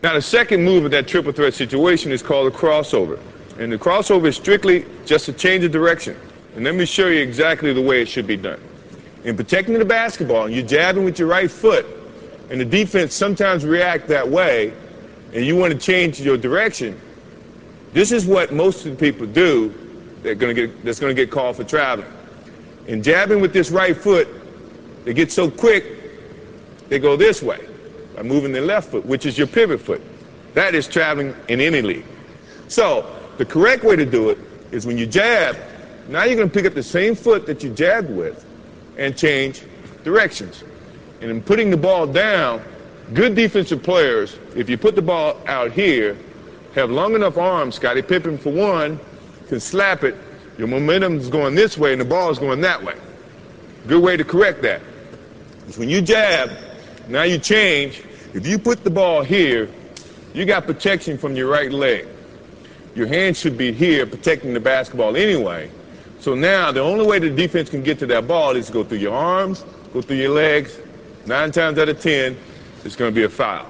Now, the second move of that triple threat situation is called a crossover. And the crossover is strictly just a change of direction. And let me show you exactly the way it should be done. In protecting the basketball, you're jabbing with your right foot, and the defense sometimes react that way, and you want to change your direction. This is what most of the people do that's going to get called for traveling. In jabbing with this right foot, they get so quick, they go this way by moving their left foot, which is your pivot foot. That is traveling in any league. So the correct way to do it is when you jab, now you're going to pick up the same foot that you jabbed with and change directions. And in putting the ball down, good defensive players, if you put the ball out here, have long enough arms. Scottie Pippen, for one, can slap it. Your momentum is going this way and the ball is going that way. Good way to correct that is when you jab, now you change. If you put the ball here, you got protection from your right leg. Your hand should be here protecting the basketball anyway. So now the only way the defense can get to that ball is to go through your arms, go through your legs. 9 times out of 10, it's going to be a foul.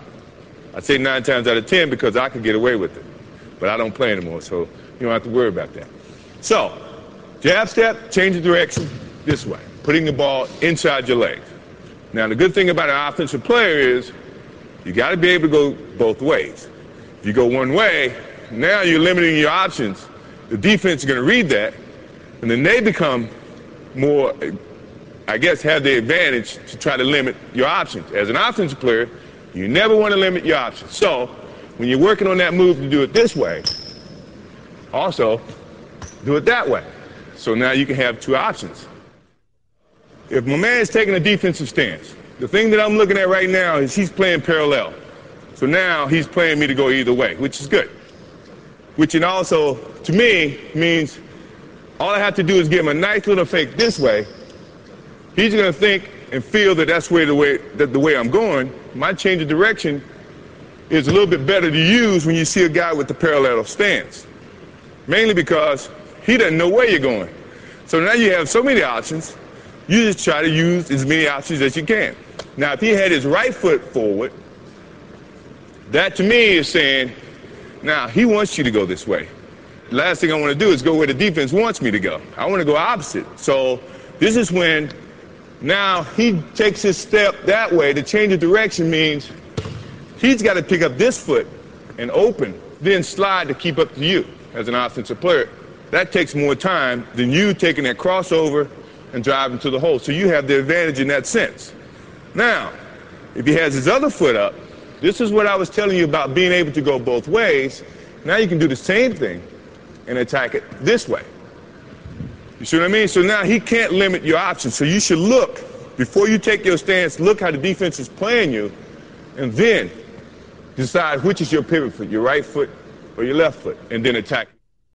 I say 9 times out of 10 because I could get away with it. But I don't play anymore, so you don't have to worry about that. So, jab step, change the direction this way, putting the ball inside your legs. Now, the good thing about an offensive player is you got to be able to go both ways. If you go one way, now you're limiting your options. The defense is going to read that, and then they become more, I guess, have the advantage to try to limit your options. As an offensive player, you never want to limit your options. So when you're working on that move to do it this way, also do it that way. So now you can have two options. If my man is taking a defensive stance, the thing that I'm looking at right now is he's playing parallel. So now he's playing me to go either way, which is good. Which it also, to me, means all I have to do is give him a nice little fake this way. He's going to think and feel that that's the way I'm going. My change of direction is a little bit better to use when you see a guy with the parallel stance. Mainly because he doesn't know where you're going. So now you have so many options, you just try to use as many options as you can. Now, if he had his right foot forward, that to me is saying, now he wants you to go this way. The last thing I want to do is go where the defense wants me to go. I want to go opposite. So this is when now he takes his step that way. To change of direction means he's got to pick up this foot and open, then slide to keep up to you as an offensive player. That takes more time than you taking that crossover and driving to the hole. So you have the advantage in that sense. Now, if he has his other foot up, this is what I was telling you about being able to go both ways. Now you can do the same thing and attack it this way. You see what I mean? So now he can't limit your options. So you should look, before you take your stance, look how the defense is playing you, and then decide which is your pivot foot, your right foot or your left foot, and then attack.